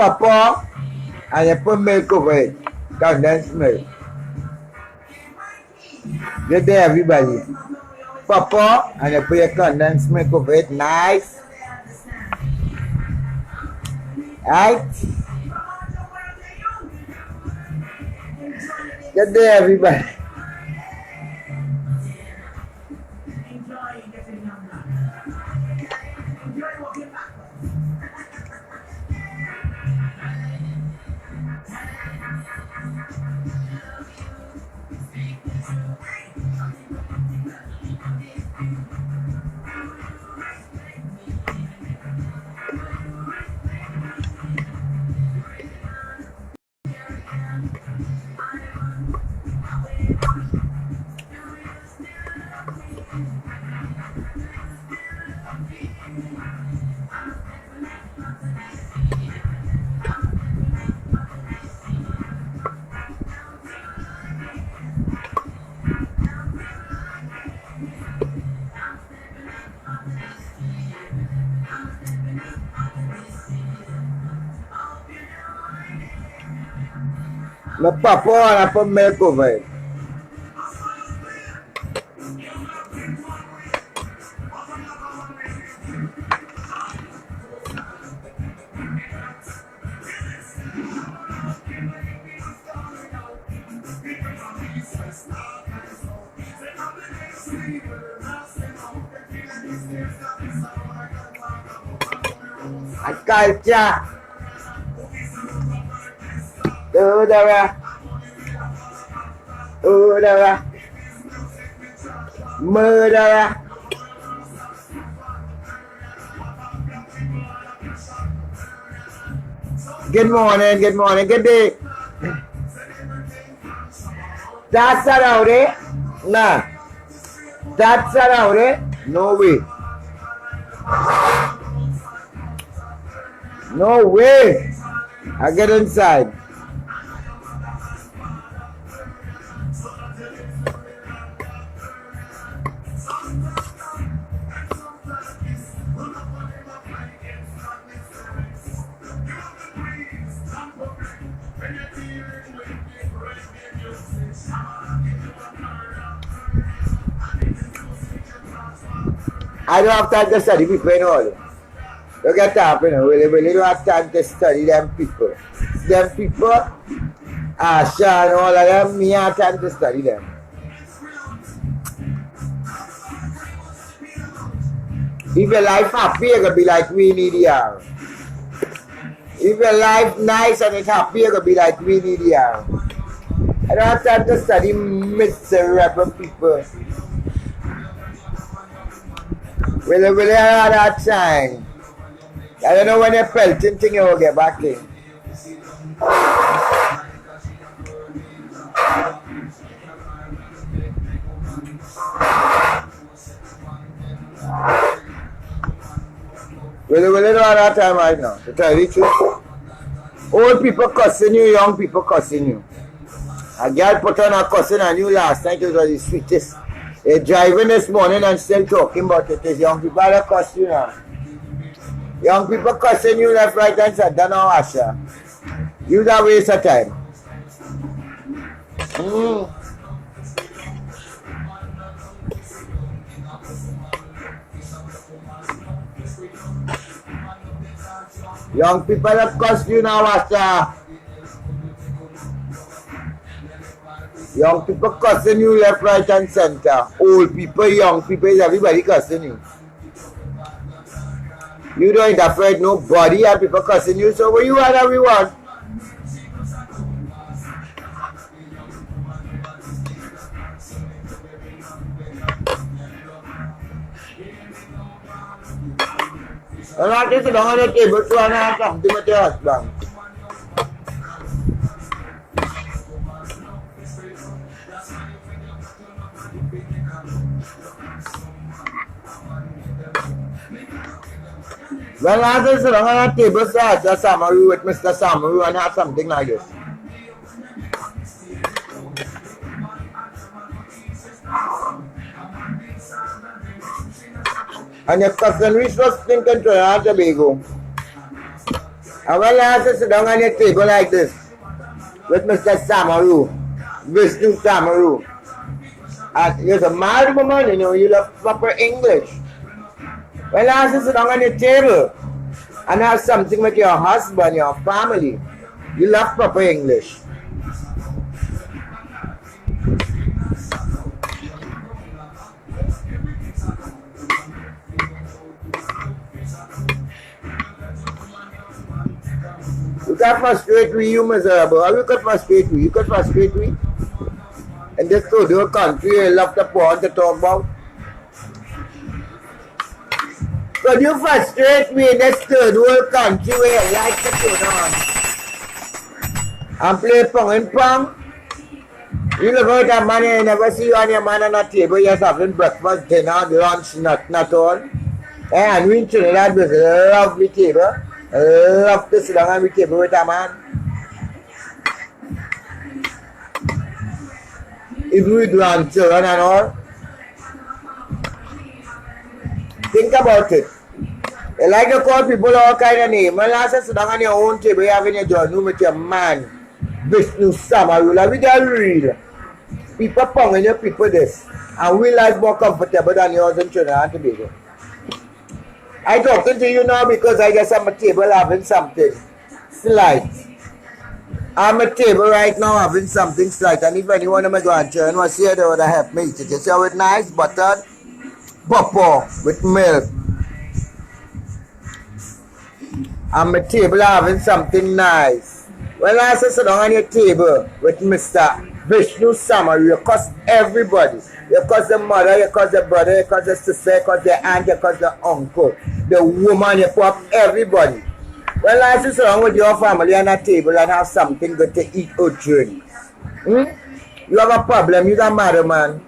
Papa, and you put milk over it. Condensed milk. Good day, everybody. Papa, and you put your condensed milk over it. Nice. Right? Good day, everybody. My papa and I put milk over it. I culture. Murderer. Good morning, good day. That's around it? Nah. That's around it? No way. No way. I get inside. I don't have time to study people and all. You get up, you know, really don't have time to study them people. Them people Asha and all of them, me have time to study them. If your life happy, you're gonna be like Winnie the Owl. If your life nice and it's happy, you're gonna be like Winnie the Owl. I don't have time to study miserable people. Will they have that time? I don't know when you're pelting thing you will get back in. Will they don't have that time right now, to tell you the truth? Old people cussing you, young people cussing you. A girl put on a cussing on you last night, it was the sweetest. They're driving this morning and still talking about it. It's young people that cuss you now. Young people cussing you left, right, and center. Don't know, Asha. You that waste of time. Young people that cuss you now, Asha. Young people cussing you left, right, and center. Old people, young people, everybody cussing you. You don't interfere with nobody and people cussing you, so what you want, everyone? I'm not just sitting on the table to have something with your husband. Well, I just sit on a table so I just summary with Mr. Samaru and have something like this. And your cousin Reese was thinking Trinidad and Tobago. And well, I just sit down on your table like this with Mr. Samaru, Vishnu Samaru. And you're a married woman, you know, you love proper English. Well, I just sit down on your table and have something with your husband, your family. You love proper English. You can't frustrate me, you miserable. Or you could frustrate me. You could frustrate me. And this third world country you love the porn to talk about. Could you frustrate me in this third world country where you like to turn on and play pong and pong? You look at a man and you never see you and your man on a table, you're having breakfast, dinner, lunch, not all. And we in Trinidad with a lovely table. Love to sit down and be table with a man. Even with grandchildren and all. Think about it. You like to call people all kind of names. When last you sit down on your own table, you having your journey with your man, Vishnu Samaru. Like we get real. People ponging you, people this. And we life more comfortable than yours in Trinidad and Tobago. I'm talking to you now because I guess I'm at the table having something slight. I'm at the table right now having something slight. And if anyone of my grandchildren was here, they would have helped me eat it. You see with nice buttered pawpaw with milk. I'm at the table having something nice. Well, I sit down on your table with Mr. Vishnu Samaru. You cuss everybody. You cuss the mother, you cuss the brother, you cuss the sister, you cuss the aunt, you cuss the uncle, the woman, you pop everybody. Well, I sit down with your family on a table and have something good to eat or drink. You have a problem, you don't matter, man.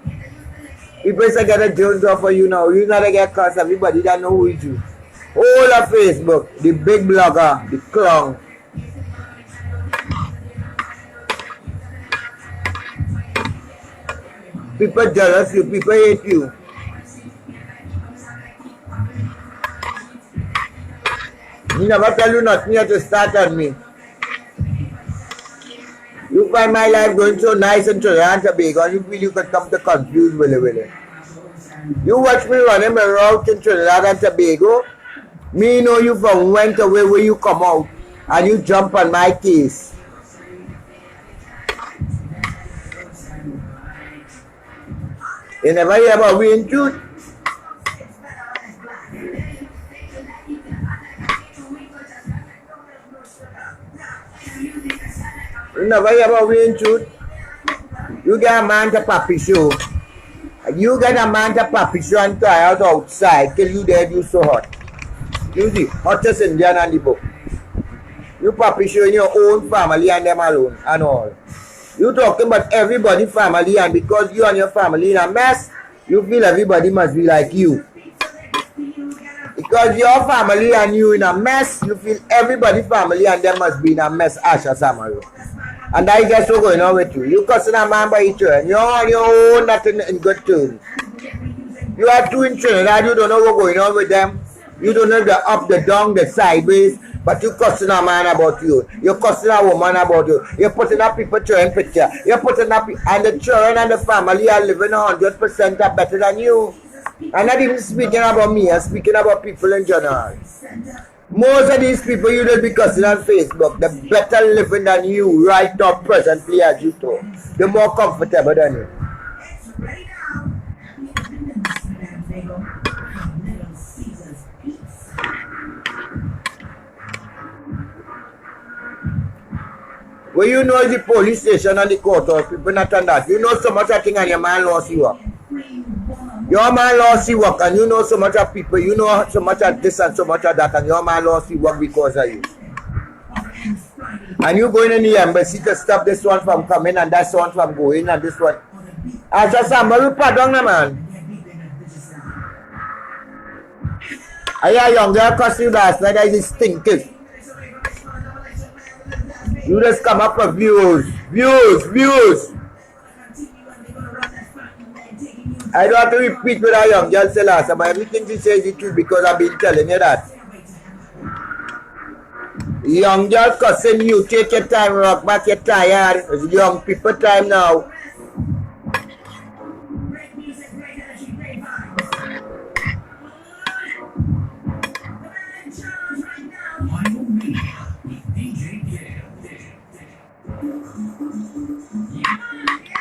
People say get a Jones off for you now. You not get cussed, everybody that know who is you. All of Facebook, the big blogger, the clown. People jealous you, people hate you. You never tell you nothing yet to start on me. You find my life going so nice in Trinidad and Tobago and you feel you could come to confuse Willie. You watch me running my route in Trinidad and Tobago. Me know you from went away where you come out and you jump on my case. You never hear about Wayne Truth? You never hear about Wayne Truth? You get a man to Papi show. You get a man to Papi show and try out outside till you dead, you so hot. You see, hottest Indian and the book. You Papi show in your own family and them alone and all. You talking about everybody family, and because you and your family in a mess, you feel everybody must be like you. Because your family and you in a mess, you feel everybody family and them must be in a mess, Asha Samaru. And that is just so going on with you. You cussing a man by each other. You're on your own, nothing in good terms. You are two in Trinidad, you don't know what's going on with them. You don't know the up, the down, the sideways. But you cussing a man about you. You're cussing a woman about you. You're putting up people children picture. You're putting up, and the children and the family are living 100% are better than you. I'm not even speaking about me. I'm speaking about people in general. Most of these people you don't be cussing on Facebook, they're better living than you right now presently as you talk. They're more comfortable than you. Well, you know the police station and the courthouse, people not on that. You know so much of thing and your man lost you up. Your man lost you work and you know so much of people, you know so much of this and so much of that, and your man lost you work because of you. And you going in the embassy to stop this one from coming and that one from going and this one. I just somebody pardon the man. I hear young girl cuss you last night, I just stinking. You just come up for views. I don't have to repeat what a young girl said last time, but everything she says is true because I've been telling you that. Young girl cussing you, take your time, rock back, you're tired. It's young people time now.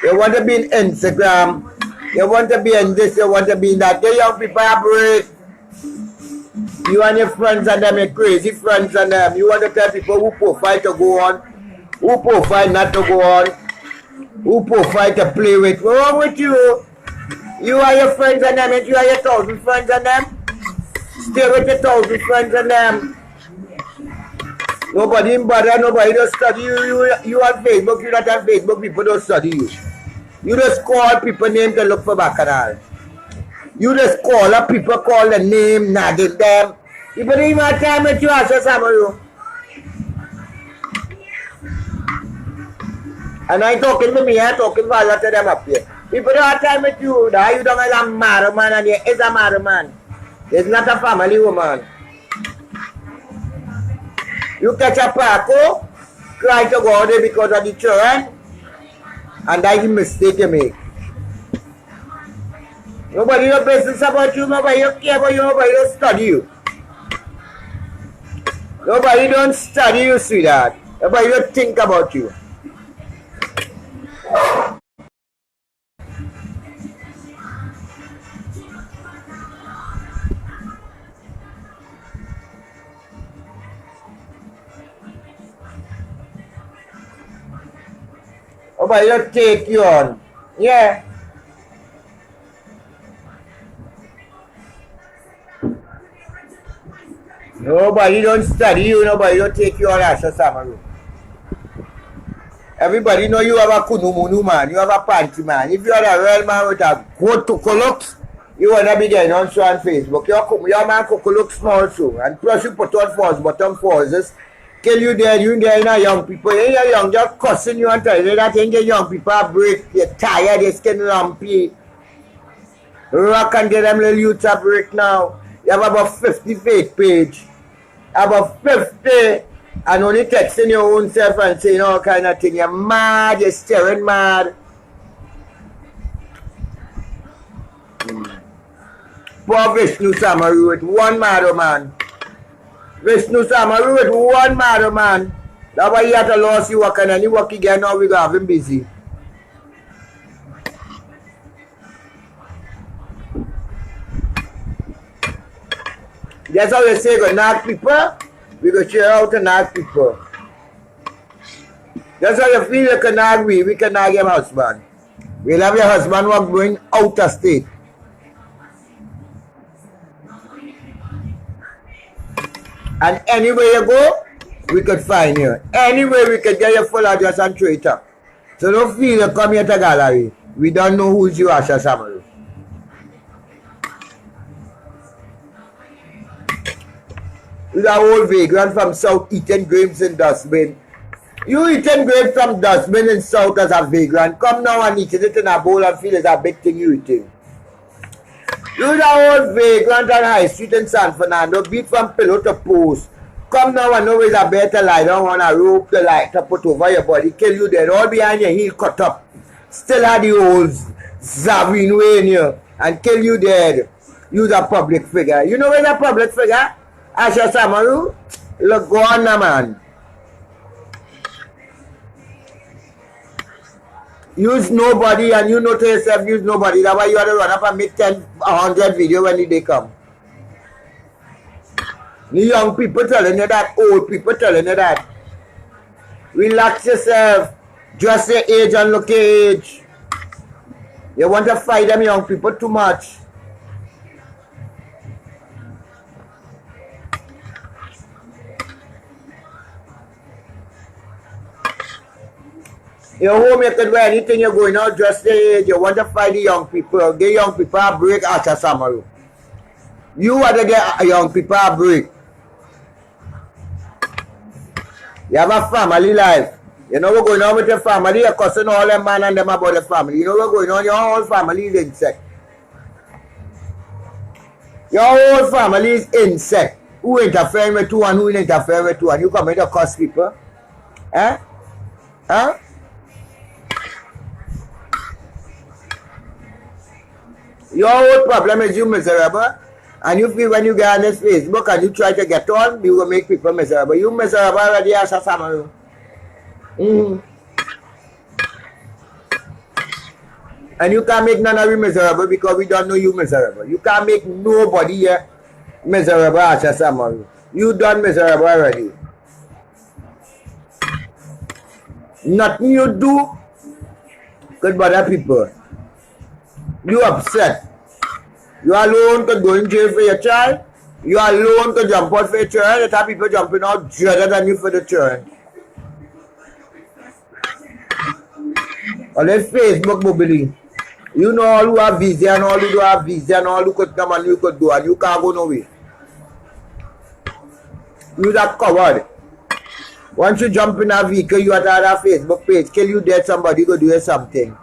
You want to be in Instagram, you want to be in this, you want to be in that. The young people are break. You and your friends and them, your crazy friends and them. You want to tell people who profile to go on, who profile not to go on, who profile to play with. What's wrong with you? You are your friends and them, and you are your 1,000 friends and them. Stay with your 1,000 friends and them. Nobody in bother, nobody don't study you. You on Facebook, you not on Facebook, people don't study you. You just call people name to look for bacchanal. You just call up people, call the name, nagging them. People don't even have time with you, Asha Samaru. And I'm talking to me, I'm talking for a lot of them up here. People don't have time with you. Now you don't have a married man and there is a married man. There's not a family woman. You catch a Paco, cry to go there because of the children, and that's the mistake you make. Nobody knows business about you, nobody don't care about you, nobody don't study you. Nobody don't study you, sweetheart. Nobody don't think about you. Nobody don't take you on. Yeah. Nobody don't study you, nobody don't take you on Asha Samaru. Everybody know you have a kunumunu man, you have a panty man. If you are a real man with a good looks, you wanna be there on show on Facebook. Your man looks small too. And plus you put on force, bottom forces. Kill you there, you there in a young people. You are young, just cussing you and telling you that ain't the young people are break, they're tired, they're skin lumpy. Rock and get them little youths a break now. You have about 50 fake page. About 50 and only texting your own self and saying all kind of thing. You're mad, you're staring mad. Poor Vishnu Samaru with one mad man. Vishnu Samaru with one mad man. That's why he had to lose you work and then he work again now we got him busy. That's how you say go knock people. We go share out to knock people. That's how you feel you can knock we can knock your husband. We'll have your husband walk going out of state. And anywhere you go, we could find you. Anywhere we could get your full address and throw it up. So don't feel you come here to gallery. We don't know who's you, Asha Samaru. You're the old vagrant from South eating grapes in dustbin. You eating grapes from dustbin in South as a vagrant. Come now and eat it in a bowl and feel it's a big thing you eating. You're the old vagrant on High Street in San Fernando, beat from pillow to post. Come now and know it's a better lie down on a rope to like to put over your body, kill you dead, all behind your heel cut up. Still had the old Zavin way in you and kill you dead. You're a public figure. You know where's a public figure? Asha Samaru? Look, go on now, man. Use nobody and you know to yourself, use nobody. That's why you have to run up and make 10, 100 videos when they come. The young people telling you that, old people telling you that. Relax yourself. Dress your age and look your age. You want to fight them young people too much. Your home, you can wear anything you're going out, dress your age. You want to fight the young people. Get young people a break after Samaru. You want to get young people a break. You have a family life. You know what's going on with your family. You're cussing all them man and them about the family. You know what's going on. Your whole family is insect. Your whole family is insect. Who interfering with who and who interfering with who. And you come here to cuss people. Eh? Huh? Your whole problem is you miserable. And you feel when you get on this Facebook and you try to get on, you will make people miserable. You miserable already as a Samaru. And you can't make none of you miserable because we don't know you miserable. You can't make nobody here miserable as a Samaru. You done miserable already. Nothing you do could bother people. You upset. You alone could go in jail for your child. You alone could jump out for your children. There are people jumping out dreader than you for the children. On this Facebook mobility, you know all who have visa and all who don't have visa and all who could come and you could go and you can't go nowhere. You're that covered. Once you jump in a vehicle, you have to have a Facebook page. Kill you dead, somebody go do something.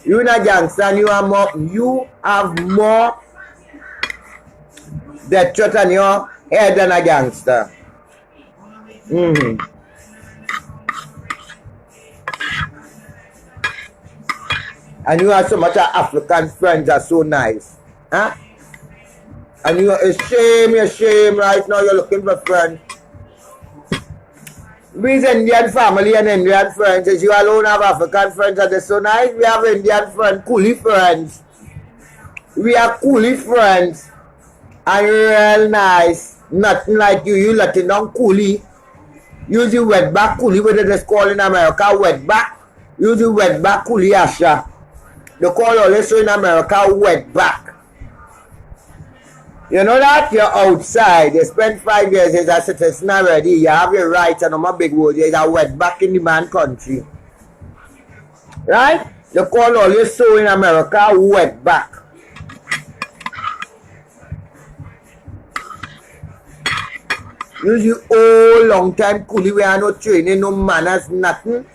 You in a gangster and you have more death threat on your head than a gangster. And you have so much African friends are so nice. Huh? And you're shame right now you're looking for friends. We's Indian family and Indian friends. As you alone have African friends and they're so nice. We have Indian friends, coolie friends. We are coolie friends. And real nice. Nothing like you. You letting down coolie. Use your wetback coolie, what they just call in America, wetback. Use your wetback coolie, Asha. They call all this in America, wetback. You know that? You're outside. You spend 5 years as a citizen already. You have your rights and I'm a big word. You're a wetback in the man country. Right? They call all this so in America, wetback. Use your old long time coolie where no training, no manners, nothing,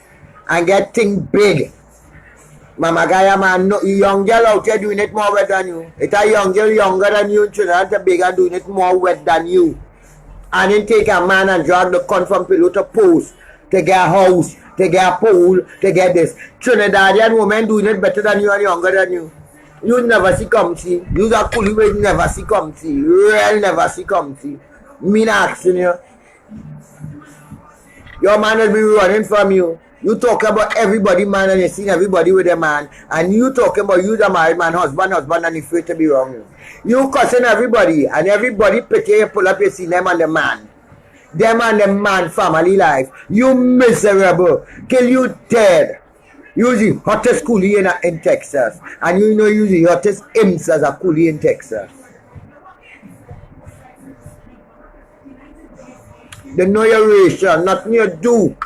and get things big. Mama Gaya man, no, young girl out here doing it more wet than you. It's a young girl younger than you, children are bigger doing it more wet than you. And then take a man and drag the cunt from pillow to post, to get a house, to get a pool, to get this. Trinidadian women doing it better than you and younger than you. You never see come see. You a coolie way never see come see. Real never see come see. Me not asking you. Your man will be running from you. You talk about everybody man and you seen everybody with a man, and you talking about you the married man, husband, and you afraid to be wrong. You cussing everybody, and everybody pity you pull up, you see them and the man. Them and the man family life. You miserable. Kill you dead. You the hottest coolie in Texas. And you know you the hottest imps as a coolie in Texas. They know your racial, nothing you do.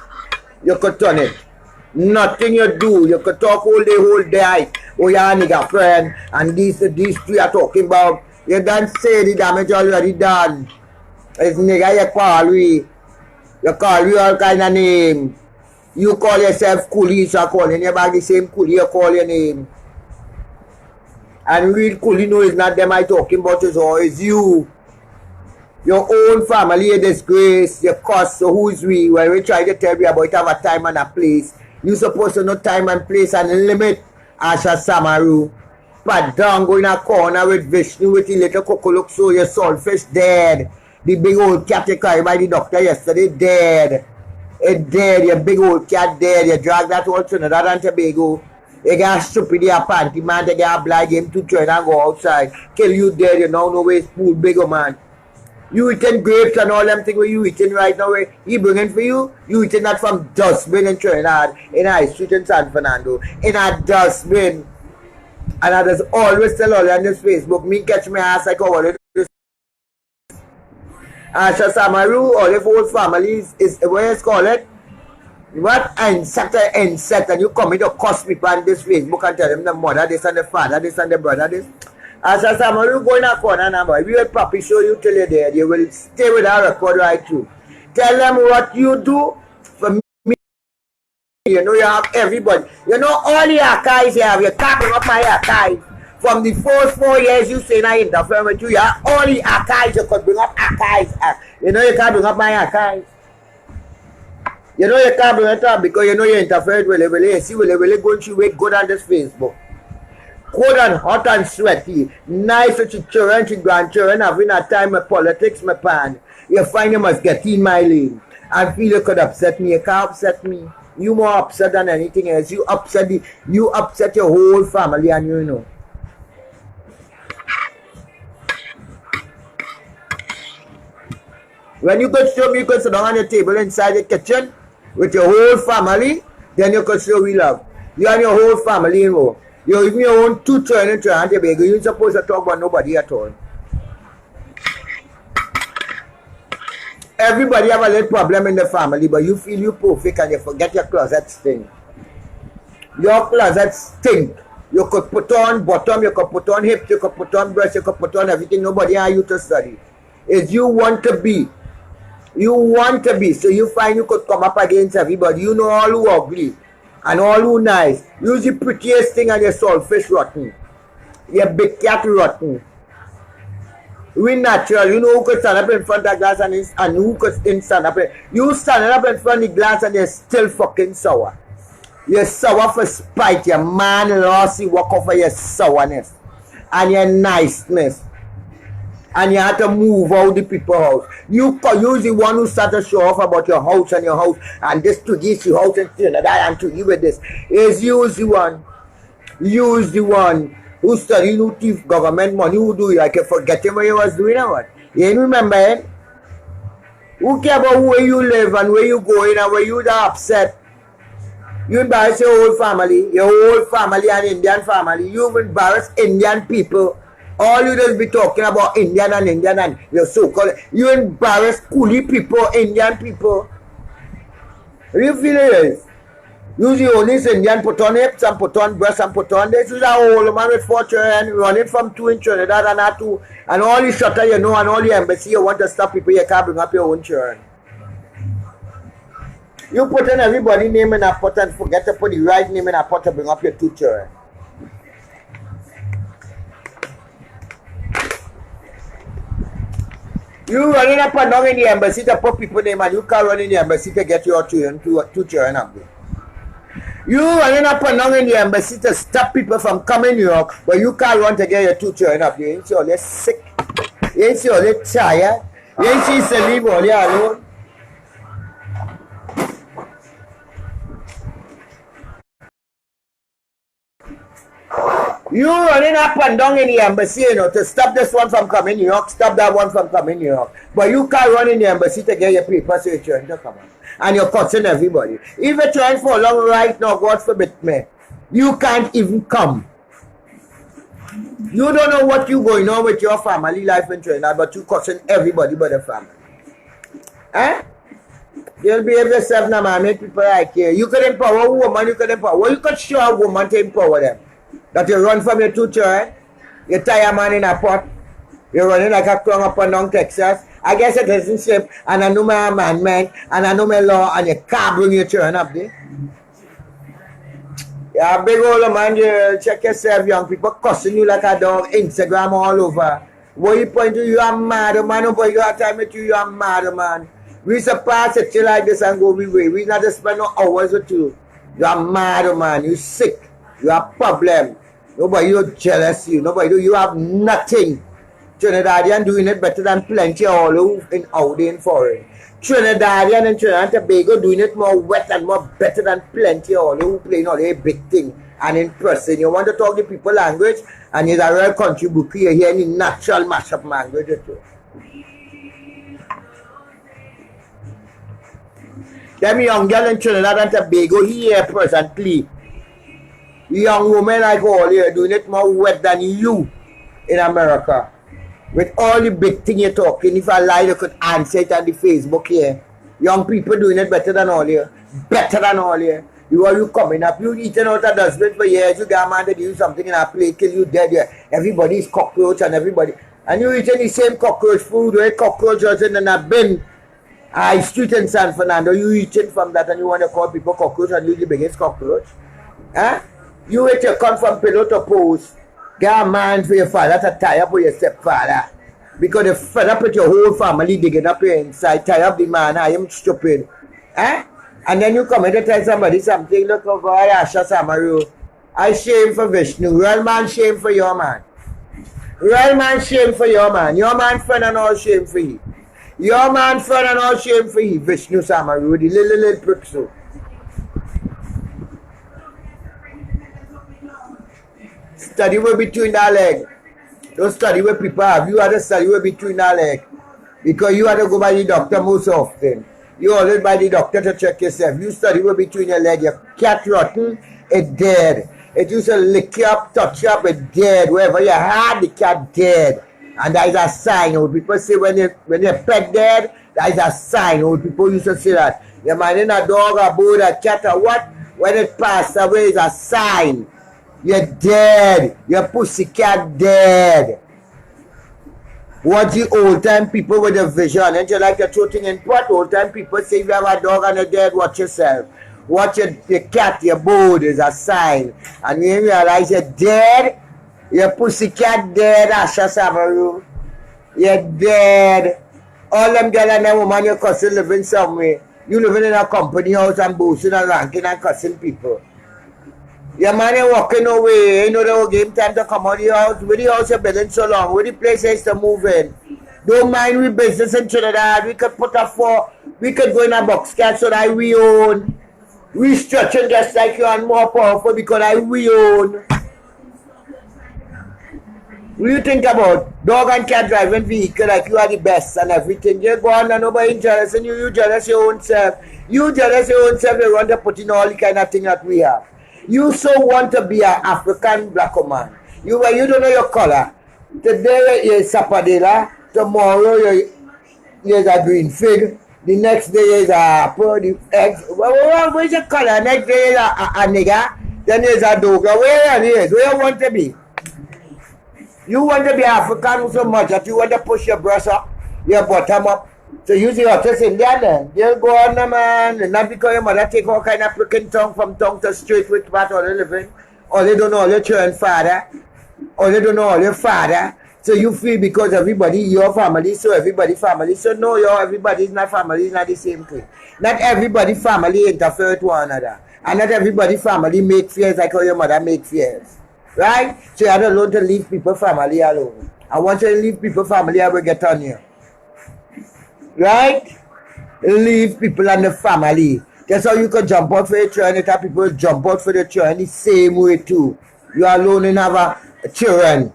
You could turn it. Nothing you do. You could talk all day. Oh, yeah, nigga friend. And these three are talking about. You done say the damage already done. It's nigga you call we. You call we all kind of name. You call yourself coolie, so calling you back the same coolie you call your name. And real coolie no it's not them I talking about, it's you. Your own family a disgrace, your cost, so who's we? When we try to tell you about have a time and a place, you supposed to know time and place and limit Asha Samaru. But down go in a corner with Vishnu with the little cocoa look so your saltfish dead. The big old cat you carried by the doctor yesterday dead. It dead, your big old cat dead. You drag that whole Trinidad and Tobago. You get stupid your panty man, they get a blind game to turn and go outside. Kill you dead, you know no way spool bigger man. You eating grapes and all them things where you eating right now, where he bringing for you, you eating that from dustbin in Trinidad, in High Street in San Fernando, in a dustbin. And I just always tell all on this Facebook, me catch my ass like all of this. Asha Samaru, all the whole families is what it's called it. What insect, and you come in to cuss people on this Facebook and tell them the mother this and the father this and the brother this. Asha Samaru go in a corner number. We will probably show you till you're there. You will stay with our record right through. Tell them what you do for me. You know you have everybody. You know all the archives you have. You're tapping up my archive. From the first 4 years you say I interfere with you, you have all the archives. You could bring up archives. You know you can't bring up my archives. You know you can't bring it up because you know you interfered with it. You see, will going to wait good on this Facebook. Cold and hot and sweaty. Nice with your children, your grandchildren having a time with politics, my pan. You find you must get in my lane. I feel you could upset me. You can't upset me. You more upset than anything else. You upset your whole family and you know. When you could show me, you could sit down on your table inside the kitchen with your whole family, then you could show we love. You and your whole family, you know. You even your own 2 children in Trinidad and Tobago. You're supposed to talk about nobody at all. Everybody have a little problem in the family, but you feel you perfect and you forget your closet stink. Your closet stink. You could put on bottom, you could put on hips, you could put on breast, you could put on everything. Nobody asked you to study. It's you want to be. You want to be. So you find you could come up against everybody. You know all who ugly. And all who nice. Use the prettiest thing and your saltfish rotten. Your big cat rotten. We natural. You know who could stand up in front of the glass and who could stand up. You standing up in front of the glass and you're still fucking sour. You're sour for spite. Your man lost you walk off of your sourness. And your niceness. And you have to move out the people's house. You use the one who start to show off about your house and your house. And this Twiggy is your house and that and Twiggy with this. Is use the one. Use the one who study who thief government money who do like you forget him what you was doing or what. You ain't remember it? Who care about where you live and where you going and where you are upset? You embarrass your whole family and Indian family. You embarrass Indian people. All you just be talking about Indian and your so-called. You embarrass coolie people, Indian people. You feel it is? Use the only Indian put on hips and put on breasts and put on this. Is a old man with 4 children running from 2 in Trinidad and that 2. And all the shutter you know and all the embassy you want to stop people, you can't bring up your own children. You put in everybody's name in a pot and forget to put the right name in a pot to bring up your 2 children. You running up and down in the embassy to put people name and you can't run in the embassy to get your children, 2 children up there. You running up and down in the embassy to stop people from coming to New York, but you can't run to get your 2 children up there. You ain't see all they sick. You ain't see all they tired. You ain't see to leave all they alone. You running up and down in the embassy, you know, to stop this one from coming New York, stop that one from coming New York. But you can't run in the embassy to get your papers so you're trying to come out. And you're cutting everybody. If you're trying for a long right now, God forbid me, you can't even come. You don't know what you going on with your family life in Trinidad, but you cutting everybody but the family. Eh? You'll be able to serve now, man, make people like you. You could empower a woman, you could empower. Well, you could show a woman to empower them. That you run from your two children, you tie a man in a pot, you're running like a clown up and down Texas. I guess it isn't safe, and I know my amendment, and I know my law, and you can't bring your children up there. Yeah, big old man, you check yourself, young people cussing you like a dog, Instagram all over. What you point to, you are mad, man, over your time with you are mad, man. We surpass it till like this and go we way. We not just spend no hours with you. You are mad, man, you sick, you have problem. Nobody you jealous you. Nobody do. You have nothing. Trinidadian doing it better than plenty all over in out there in foreign. Trinidadian and Trinidad and Tobago doing it more wet and more better than plenty all who playing all a big thing and in person. You want to talk the people language and it's a real country book here in natural mashup language too. Them young girl in Trinidad and Tobago here presently. Young women like all here doing it more wet than you in America. With all the big thing you're talking, if I lie, you could answer it on the Facebook here. Young people doing it better than all here. Better than all here. You coming up, you eating out a dustbin for years, you got a man to do something in a plate till you dead here. Everybody's cockroach and everybody. And you eating the same cockroach food, where cockroaches in a bin. I street in San Fernando, you eating from that and you want to call people cockroach and you the biggest cockroach? Huh? You wait to come from pillow to post. Get a man for your father to tie up with your stepfather. Because they fed up with your whole family digging up here inside, tie up the man, I am stupid. Eh? And then you come in to tell somebody something, look over Asha Samaru. I shame for Vishnu. Real man shame for your man. Real man shame for your man. Your man friend and all shame for you. Your man friend and all shame for you. Vishnu Samaru, the little prick so. Study where between that leg. Don't study where people have. You have to study where between that leg. Because you have to go by the doctor most often. You always by the doctor to check yourself. You study where between your leg. Your cat rotten, it dead. It used to lick you up, touch you up, it dead. Wherever you had the cat dead. And that is a sign. Old people say when your pet dead, that is a sign. Old people used to say that. You're minding a dog, a bird, a cat, or what? When it passed away, it's a sign. You're dead. Your pussycat dead. What the old time people with a vision? And you like to throw thing in pot. Old time people say if you have a dog and a dead, watch yourself. Watch your cat, your bird is a sign. And when you realize you're dead, your pussycat dead, Asha Samaru. You're dead. All them girl and them woman your cousin living somewhere. You living in a company house and boasting and ranking and cussing people. Your man ain't walking away. You know the whole game time to come out of the house. Where the house you're building so long? Where the place is to move in? Don't mind we business in Trinidad. We could put up for, we could go in a box cat so that we own. We stretching just like you and more powerful because we own. What do you think about dog and cat driving vehicle like you are the best and everything? You go on and nobody jealous and you jealous your own self. You jealous your own self. You want to put in all the kind of thing that we have. You so want to be an African black man. You don't know your color. Today you're sapadilla. Tomorrow you're a green fig. The next day is a apple. The eggs. Where's your color? Next day is a nigger. Then there's a dog. Where you want to be? You want to be African so much that you want to push your breast up, your bottom up. So you see what in there then. You'll go on, man. And not because your mother take all kind of freaking tongue from tongue to straight with what all they living. Or they don't know all your children father. Or they don't know all your father. So you feel because everybody, your family, so everybody family. So no, everybody is not family, it's not the same thing. Not everybody family interfere with one another. And not everybody family make fears like how your mother make fears. Right? So you have to learn to leave people family alone. And once you leave people family, I will get on you. Right? Leave people and the family. That's how you can jump out for the train. That people jump out for the train the same way too. You alone and have a children.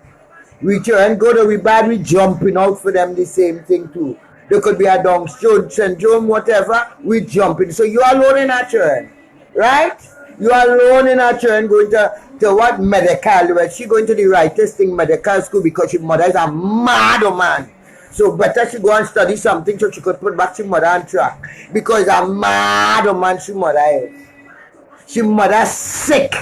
We children go to we bad, we jumping out for them the same thing too. There could be a Down syndrome, whatever, we jumping. So you alone in our children, right? You alone in our children going to what medical, right? She going to the rightest thing medical school because she mother is a mad man. So better she go and study something so she could put back she mother on track. Because a mad man she mother is. She mother sick.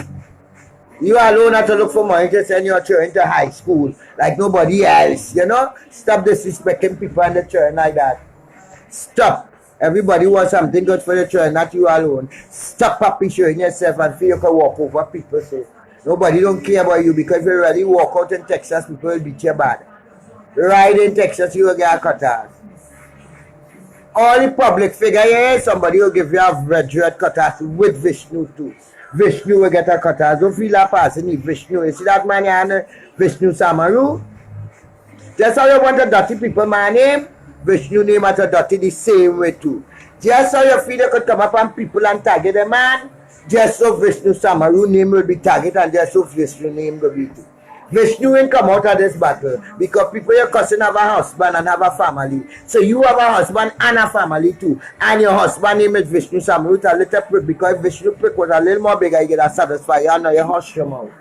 You alone have to look for money to send your children to high school like nobody else, you know? Stop disrespecting people and the children like that. Stop. Everybody wants something good for the children, not you alone. Stop happy showing yourself and feel you can walk over people. So nobody don't care about you because if you really walk out in Texas, people will beat you bad. Right in Texas, you will get a cut off. All the public figure here, somebody will give you a red cut off with Vishnu too. Vishnu will get a cut off. Don't feel that person need Vishnu. You see that man here, Vishnu Samaru? Just how you want to dirty people, my name, Vishnu name has to dirty the same way too. Just how you feel you could come up on people and target the man, just so Vishnu Samaru name will be targeted and just so Vishnu name will be too. Vishnu will come out of this battle because people your cousin have a husband and have a family. So you have a husband and a family too. And your husband name is Vishnu Samaru, a little prick because Vishnu prick was a little more bigger, you get a satisfy you and now you hush him out.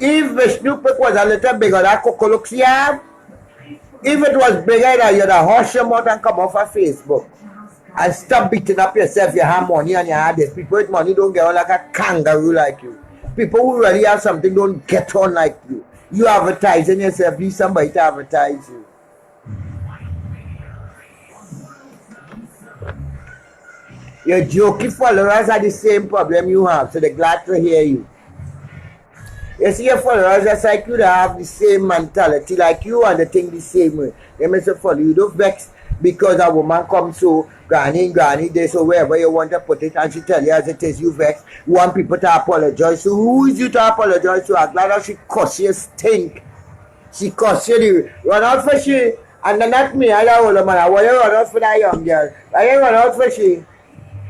If Vishnu prick was a little bigger, that cockalook you have, if it was bigger, that you'd have hush him out and come off of Facebook. And stop beating up yourself, you have money and you have this. People with money don't get on like a kangaroo like you. People who really have something don't get on like you. You advertising yourself, need somebody to advertise you. Your jokey followers are the same problem you have, so they're glad to hear you. You see your followers just like you, they have the same mentality like you and they think the same way. They may say follow you, don't vex because a woman comes so granny there, so wherever you want to put it and she tell you as it is, you vex. You want people to apologize. So who is you to apologize to? I'm glad that she cuss you stink. She cuss you, run out for she. And then not me, I don't know, man. I want you run out for that young girl. I ain't run out for she.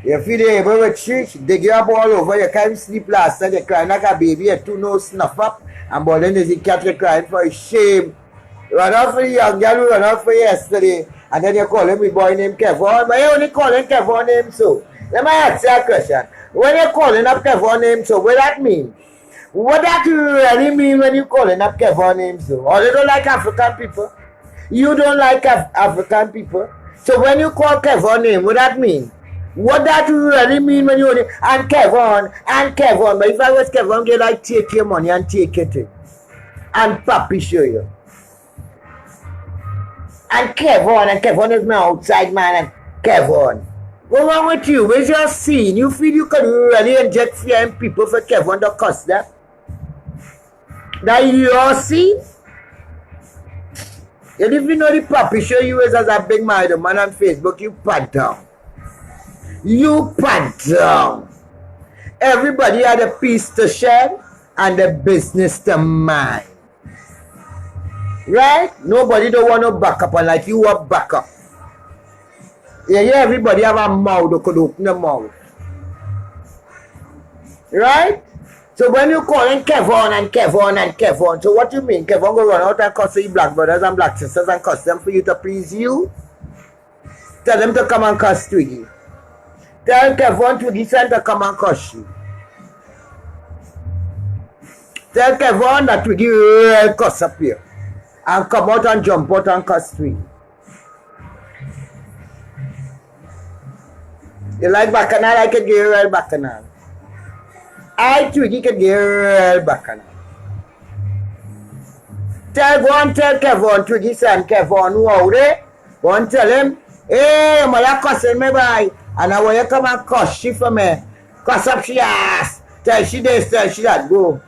You feel able with she dig you up all over. You can't sleep last night. You crying like a baby. You too no snuff up. And but then there's a cat you crying for shame. Run out for the young girl who run out for yesterday. And then you call him a boy named Kevon. But you only call him Kevon name so. Let me ask you a question. When you calling up Kevon name so, what that mean? What that really mean when you calling up Kevon name so? Or you don't like African people? You don't like African people? So when you call Kevon name, what that mean? What that really mean when you only and Kevon. But if I was Kevon, they like take your money and take it. And papi show you. And Kevon is my outside man, and Kevon. What's wrong with you? Where's your scene? You feel you could really inject fear in people for Kevon to cuss them? That your scene? You don't even know the puppy show you is as a big man on Facebook, you pad down. You pad down. Everybody had a piece to share and a business to mind. Right? Nobody don't want to back up and like you want back up. Yeah, everybody have a mouth that could open the mouth. Right? So when you calling Kevon, so what you mean? Kevon go run out and cuss you black brothers and black sisters and cuss them for you to please you? Tell them to come and cuss Twiggy. Tell Kevon Twiggy son to come and cuss you. Tell Kevon that Twiggy will cuss up here. And come out and jump out and cuss Twiggy. You like bacchanal? I can give you real bacchanal. I Twiggy can give you real bacchanal. Tell Kevon, Twiggy son, Kevon, who out there? Go and tell him, hey, mother cussing me by. And I want you come and cuss she for me. Cuss up she ass. Tell she this, tell she that, go.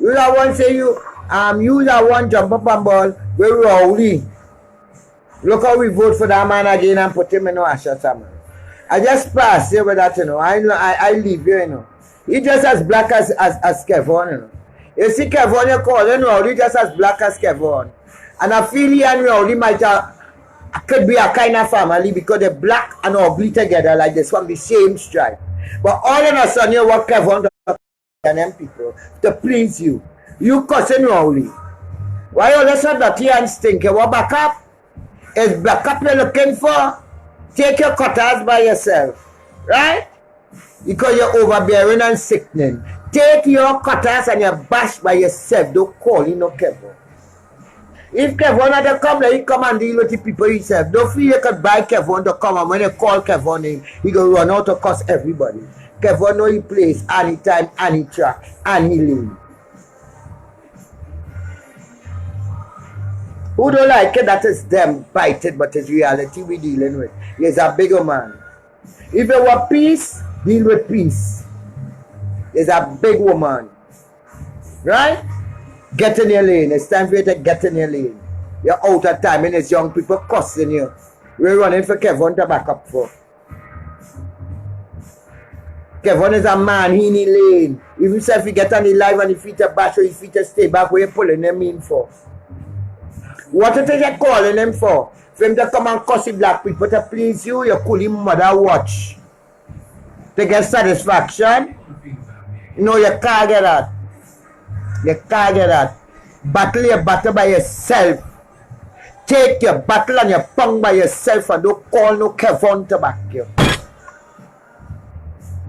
You that one say you that one jump up and ball, we rowdy. Look how we vote for that man again and put him in no Asha Summer. I just pass here with that, you know. I leave you, you know. He just as black as Kevon, you know. You see Kevon, you call him rowdy just as black as Kevon. And I feel he and rowdy might could be a kind of family because they're black and ugly together like this from the same stripe. But all of a sudden, you what Kevon and them people to please you. You cussing Rowley. Why you listen dirty and stinky? What backup? Is backup you're looking for? Take your cutters by yourself. Right? Because you're overbearing and sickening. Take your cutters and your bash by yourself. Don't call you no Kevin. If Kevin had to come, he come and deal with the people himself. Don't feel you could buy Kevin to come, and when you call Kevin in, he go run out to cuss everybody. Kevin know he plays anytime, any track, any lane. Who don't like it, that is them bited, but it's reality we dealing with. He's a bigger man. If you want peace, deal with peace. He's a big woman. Right? Get in your lane. It's time for you to get in your lane. You're out of time and it's young people cussing you. We're running for Kevin to back up for. Kevin is a man, he in the lane. Even if you get on the live and the feet are bash or your feet are stay back, where you pulling them in for? What it is you calling him for? For him to come and cuss the black people to please you, you call him mother watch. To get satisfaction? No, you can't get that. You can't get that. Battle your battle by yourself. Take your battle and your pong by yourself and don't call no Kevin to back you.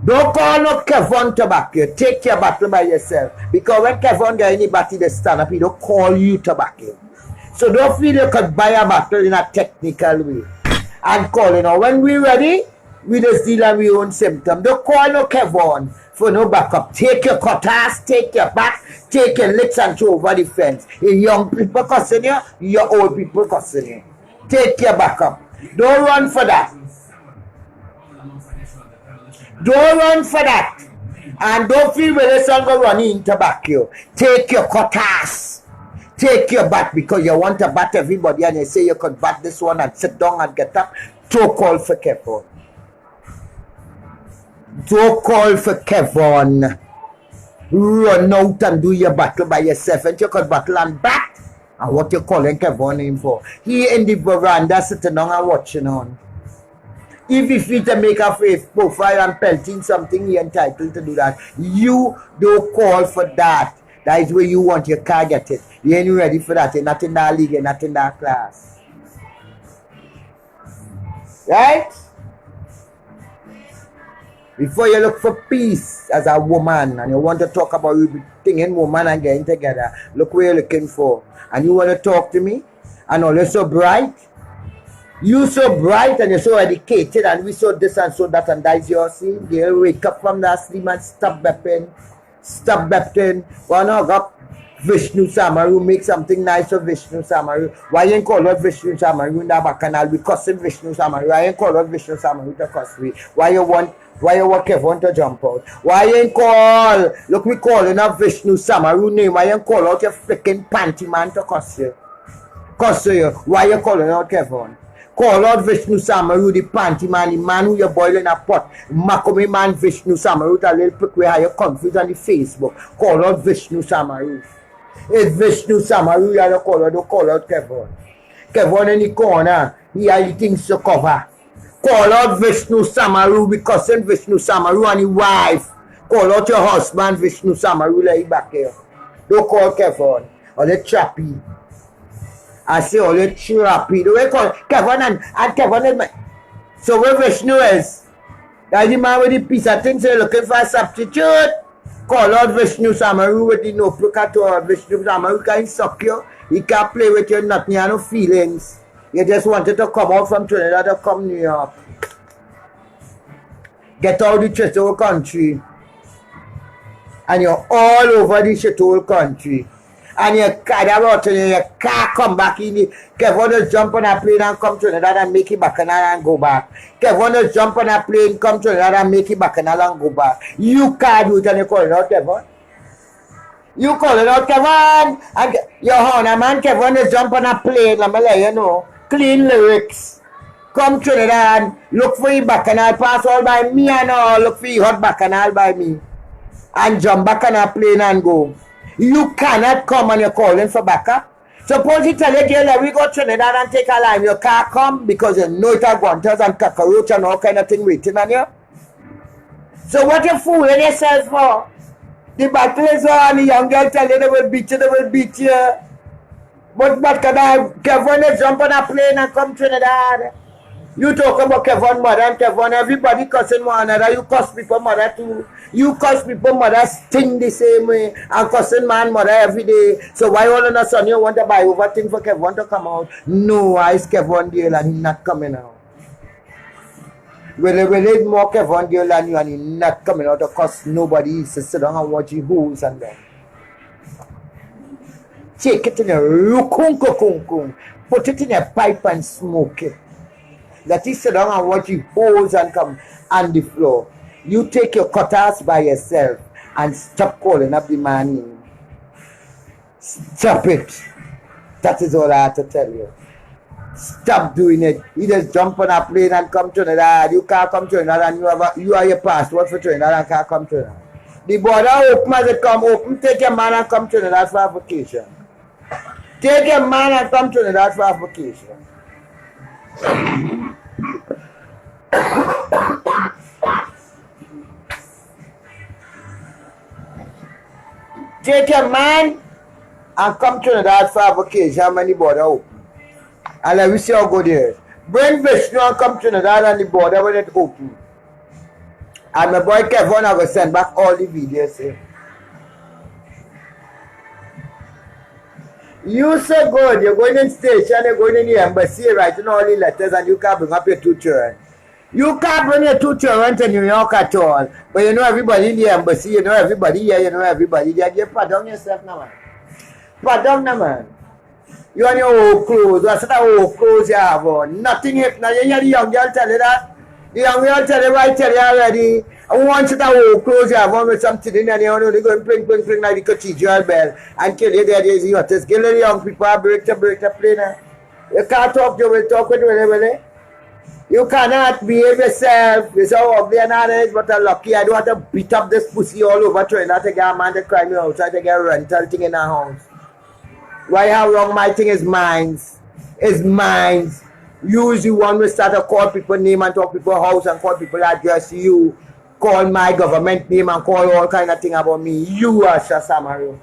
Don't call no Kevin to back you. Take your battle by yourself. Because when Kevin get anybody to stand up, he don't call you to back him. So don't feel you could buy a battle in a technical way. And call, you know, when we ready, we just deal with our own symptom. Don't call no Kevin for no backup. Take your cutters, take your back, take your licks and throw over the fence. Your young people cussing you, your old people cussing you. Take your backup. Don't run for that. Don't run for that. And don't feel where the sun go running to back you. Take your cutters. Take your bat because you want to bat everybody and you say you could bat this one and sit down and get up. Don't call for Kevin. Don't call for Kevin. Run out and do your battle by yourself and you could battle and bat. And what you calling Kevin in for? He in the veranda sitting down and watching on. If he fit to make a face profile and pelting something, he entitled to do that. You don't call for that. That is where you want, you can't get it. You ain't ready for that. You're not in that league, you're not in that class. Right? Before you look for peace as a woman and you want to talk about everything in woman and getting together, look where you're looking for. And you want to talk to me? And all you're so bright? You so bright and you're so educated and we so this and so that and that is your scene. You wake up from that sleep and stop bepping. Stop bepping. One hug up Vishnu Samaru, make something nice for Vishnu Samaru. Why you ain't call out Vishnu Samaru in the bacchanal? We cussing Vishnu Samaru. Why you ain't call out Vishnu Samaru to cuss me? Why you want Kevin to jump out? Why you ain't call? Look, we calling up Vishnu Samaru name. Why you ain't call out your freaking panty man to cuss you? Cuss you. Why you calling out Kevin? Call out Vishnu Samaru, the panty man, the man who you boil in a pot. Makome man Vishnu Samaru, that little prick where you confused on the Facebook. Call out Vishnu Samaru. It's Vishnu Samaru, you don't call out Kevin. Kevin in the corner, he has the things to cover. Call out Vishnu Samaru because in Vishnu Samaru and his wife. Call out your husband Vishnu Samaru, lay back here. Don't call Kevin or the trappy. I say all the trappy. The way call Kevin and Kevin is my. So where Vishnu is? That's the man with the piece of things you're looking for a substitute. Call out Vishnu Samaru with the no procator. Vishnu Samaru can suck you. He can't play with you, nothing, you have no feelings. You just wanted to come out from Trinidad to come New York. Get out the shit whole country. And you're all over the shit whole country. And you can't come back in the Kevin just jump on a plane and come to Trinidad and make it bacchanal and go back. Kevin just jump on a plane, come to Trinidad and make it bacchanal and go back. You can't do it and you call it out Kevin. You call it out Kevin. And your honor man Kevin just jump on a plane, let me let you know. Clean lyrics. Come to Trinidad, look for your bacchanal, pass all by me and all, look for your hot bacchanal by me. And jump back on a plane and go. You cannot come and you're calling for backup. Suppose you tell your girl, we go to Trinidad and take a line. You can't come because you know it are guanters and cockroach and all kind of thing waiting on you. So what you fooling yourself for? The battle is on. The young girl tell you they will beat you, they will beat you. But can I, Kevin is jump on a plane and come Trinidad. You talk about Kevin mother and Kevin, everybody cussing one another. You cuss people mother too. You cuss people mother sting the same way and cussing man mother every day. So why all of a sudden you want to buy over thing for Kevin to come out? No, it's Kevin deal and he's not coming out. Well, it's more Kevin deal than you and he's not coming out because nobody used to sit down and watch you holes and them. Take it in a rukung, put it in a pipe and smoke it. That he sit down and watch you holes and come on the floor. You take your cutters by yourself and stop calling up the man. Stop it. That is all I have to tell you. Stop doing it. You just jump on a plane and come to Trinidad. You can't come to Trinidad and you are your passport for Trinidad and can't come to Trinidad. The border open as it come open. Take your man and come to Trinidad for a vacation. Take your man and come to Trinidad for a vacation. Take your man and come to Trinidad for a vacation when the border open. And let me see how good it is. Bring Vishnu and come to Trinidad and the border when it open. And my boy Kevin I will send back all the videos. You so good, you're going in station, you're going in the embassy, writing all the letters, and you can't bring up your 2 children. You can't bring your 2 children to New York at all. But you know everybody in the embassy, you know everybody here, you know everybody there. You pardon yourself now, man. Pardon now, man. You on your old clothes, what sort of old clothes you have on? Nothing hip. Now you hear the young girl tell you that? The young girl tell you, I tell you already. I want you to old clothes you have on with something in there, and you go and pling like the cathedral bell and kill you there, there's the hottest. Kill the young people, break the plane. You can't talk, you will talk with Willie. You cannot behave yourself. You're so ugly and honest, but I'm lucky. I don't have to beat up this pussy all over Trinidad to get a man to cry me outside to get a rental thing in our house. Why how wrong my thing is mine? It's mine. Use you one will start to call people name and talk people house and call people address you. Call my government name and call all kind of thing about me. You are Shasamaru.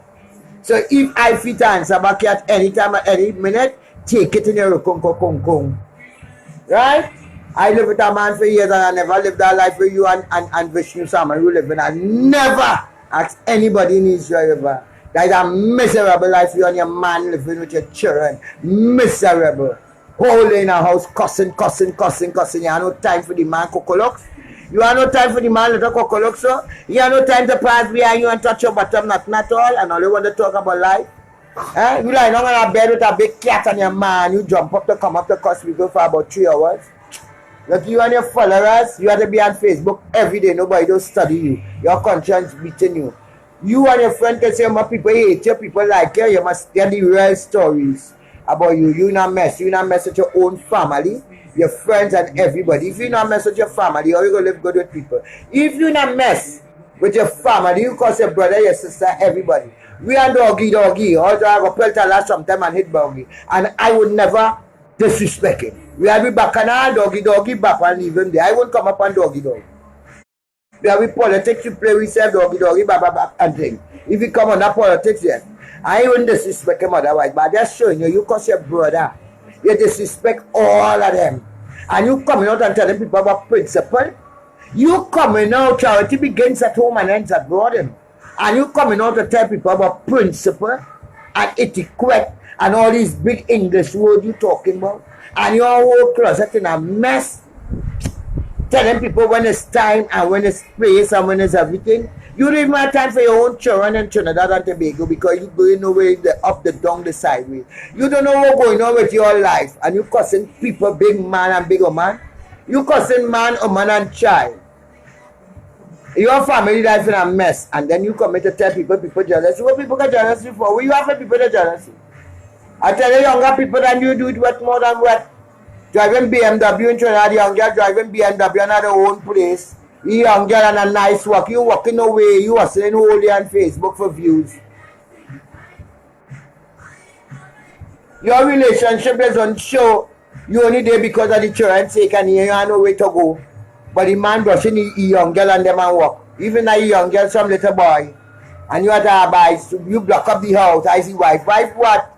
So if I fit answer back at any time at any minute, take it in your kung. Right? I live with a man for years and I never lived that life with you and Vishnu Samaru living. I never asked anybody in Israel ever. That is a miserable life you and your man living with your children. Miserable. Whole in a house cussing. You have no time for the man cocolocks. You have no time for the man little cocolocks, so you have no time to pass behind you and touch your bottom, not all, and all you want to talk about life. You lie down on a bed with a big cat and your man, you jump up to come up to cuss people for about 3 hours. Look, you and your followers, you have to be on Facebook every day. Nobody don't study you. Your conscience beating you. You and your friend can say, my people hate you, people like you. You must get the real stories about you. You not mess. You not mess with your own family, your friends and everybody. If you not mess with your family, how you going to live good with people? If you not mess with your family, you cause your brother, your sister, everybody. We are doggy. Although I go pelt a lot sometime and hit doggy. And I would never disrespect him. We have be back and all doggy back and leave him there. I won't come up and doggy. We have politics, you play with self doggy back and thing. If you come on that politics, yes. I wouldn't disrespect him otherwise, but just showing you cause your brother. You disrespect all of them. And you coming out and telling people about principle. You coming out, charity begins at home and ends at abroad. And you coming out to tell people about principle and etiquette and all these big English words you talking about. And your whole closet in a mess. Telling people when it's time and when it's place and when it's everything. You don't even have time for your own children in Trinidad and Tobago because you're going away up, the down, the sideways. You don't know what's going on with your life and you cussing people, big man and big woman. You cussing man, woman and child. Your family life in a mess and then you come in to tell people jealous. What people get jealous for? What you have for people that jealous? I tell you younger people than you do it what more than what? Driving BMW in Trinidad, the young girl driving BMW in their own place. You young girl and a nice walk. You walking away. You are saying holy on Facebook for views. Your relationship is on show. You only there because of the children's sake and you have no way to go. But the man brushing the young girl and the man walk. Even a young girl, some little boy. And you are there by, so you block up the house. I see wife. Wife what?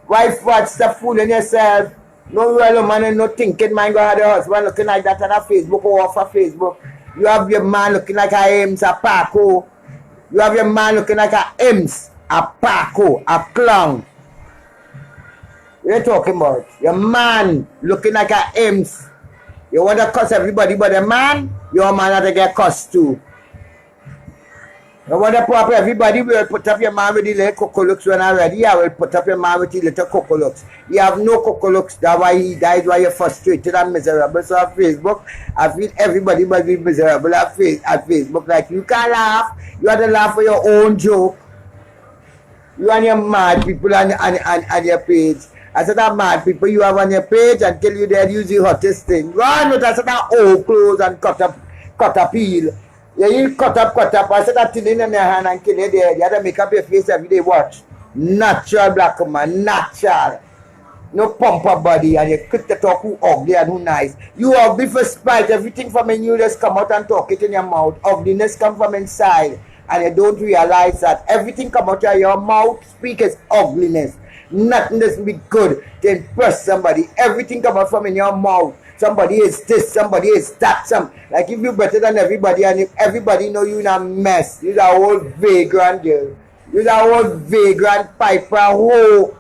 Wife what? Stop fooling yourself. No real man and no thinking man go have the husband looking like that on a Facebook or off of Facebook. You have your man looking like a Ames, a Paco. You have your man looking like a Ames, a Paco, a clown. What are you talking about? Your man looking like a Ames. You want to cuss everybody but a man, your man has to get cussed too. You want to put up everybody, will put up your man with the little cocoa looks when I'm ready. I will put up your man with the little cocoa looks. You have no cocoa looks, that's why he dies, why you're frustrated and miserable. So on Facebook, I feel everybody must be miserable at Facebook. Like you can't laugh, you have to laugh for your own joke. You and your mad people on your page. I said that mad people you have on your page until you there use the hottest thing. Run with that old clothes and cut up heel. Yeah, you cut up. I said that thing in your hand and kill it there. You have to make up your face every day. Watch. Natural black man. Natural. No pump up body and you quick to talk who ugly and who nice. You ugly for spite. Everything from in you just come out and talk it in your mouth. Ugliness come from inside. And you don't realize that. Everything come out of your mouth. Speak as ugliness. Nothing doesn't be good to impress somebody. Everything come out from in your mouth. Somebody is this, somebody is that. Like if you're better than everybody and if everybody know you in a mess, you're a old vagrant girl. You're a old vagrant piper hoe.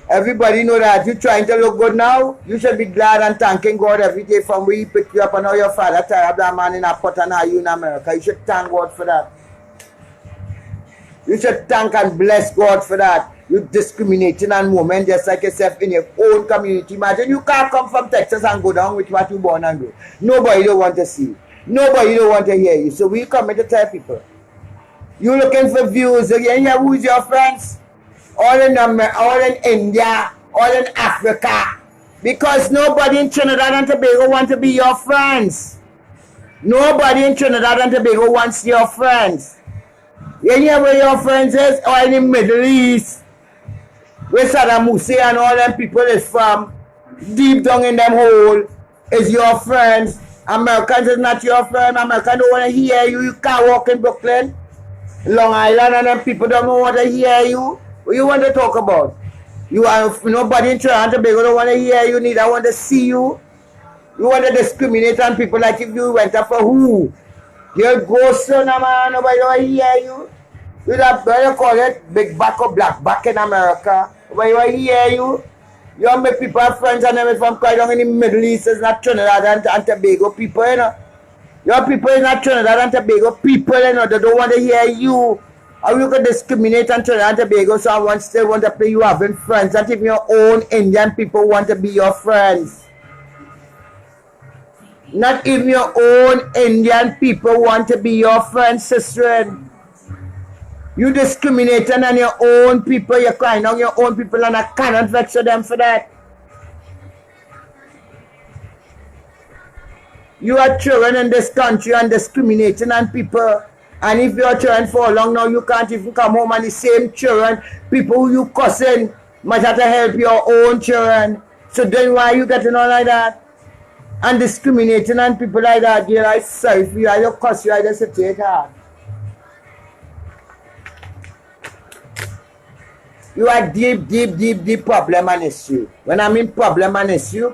Everybody know that you're trying to look good now. You should be glad and thanking God every day from where he picked you up and how your father tied up that man in a pot and how you in America. You should thank God for that. You should thank and bless God for that. You discriminating and women just like yourself in your own community. Imagine you can't come from Texas and go down with what you born and do. Nobody don't want to see you. Nobody don't want to hear you. So we come to tell people. You looking for views. Again, yeah, who's your friends? All in India, all in Africa. Because nobody in Trinidad and Tobago want to be your friends. Nobody in Trinidad and Tobago wants your friends. You know where your friends is? Or in the Middle East. Where Saddam Hussein and all them people is from, deep down in them hole, is your friends. Americans is not your friend. Americans don't want to hear you. You can't walk in Brooklyn, Long Island, and them people don't want to hear you. What you want to talk about? You are nobody in Trinidad and Tobago don't want to hear you, neither want to see you. You want to discriminate on people like if you went up for who? You're a ghost son, man. Nobody want to hear you. You that better call it big back or black back in America. When I hear you, you make people have friends and them from quite down in the Middle East, it's not Trinidad and Tobago people, you know. Your people is not Trinidad and Tobago people, you know, they don't want to hear you. How you can discriminate on Trinidad and Tobago, someone still want to play you having friends, not even your own Indian people want to be your friends. Not even your own Indian people want to be your friends, sister. You discriminating on your own people, you're crying on your own people and I cannot vex them for that. You are children in this country and discriminating on people. And if you're children for long now, you can't even come home and the same children, people who you cussing, might have to help your own children. So then why are you getting on like that? And discriminating on people like that, girl, I'm sorry for you, I don't cuss you, I just say take hard. You are deep problem and issue. When I mean problem and issue.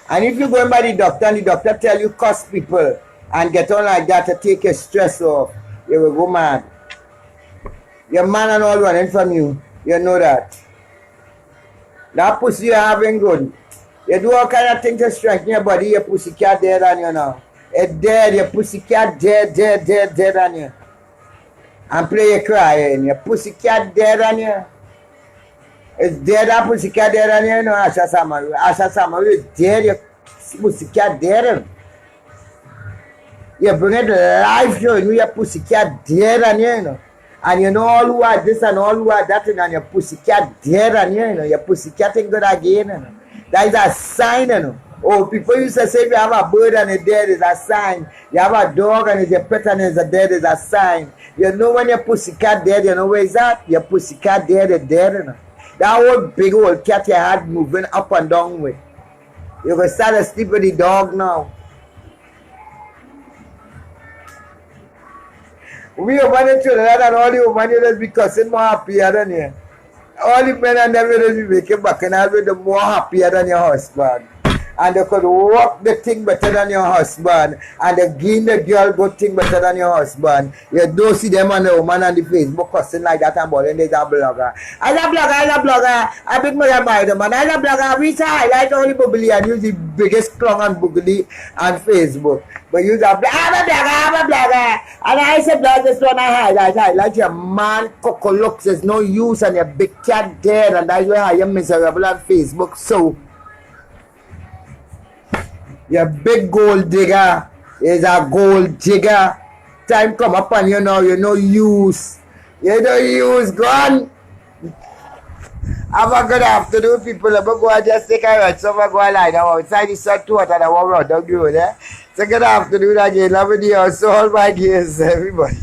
And if you go by the doctor and the doctor tell you cuss people and get on like that to take your stress off, you will go mad. Your man and all running from you. You know that. That pussy you're having good. You do all kind of things to strengthen your body, your pussy cat dead on you now. It's dead, your pussy cat dead on you. And play you crying. Your pussycat dead on you. It's dead, that pussycat dead on you, you know, Asha Samaru. Asha Samaru is dead, your pussycat dead. You bring it to life, you know, your pussycat dead on you, you know. And you know all who are this and all who are that, and your pussycat dead on you, you know. Your pussycat ain't good again, you know. That is a sign, you know. Oh, people used to say if you have a bird and it's dead, it's a sign. You have a dog and it's a pet and it's dead, it's a sign. You know when your pussycat dead, you know where is that? Your pussycat dead is dead, you know. That old big old cat you had moving up and down with. You can start to sleep with the dog now. We women in Trinidad and all the women you just be cussing more happier than you. All the men and them you just be making back and have the more happier than your husband. And they could work the thing better than your husband. And they give the girl good thing better than your husband. You don't see them on the woman on the Facebook cussing like that and balling there's a blogger. As a blogger, I big mother by the man. As a blogger, we say highlight only bubbly and use the biggest clown and bubbly on Facebook. But use I'm a blogger. And I say blog this one I highlight your man coco looks, there's no use and your big cat dead and that's why I am miserable on Facebook. So your big gold digger is a gold digger. Time come upon you now, you no use. You don't use gun. Have a good afternoon, people. I'm going to go and just take a rest. So I'm going to lie down outside the sun too hot and I want to run down the road. So good afternoon again. Love you. So all my dears, everybody.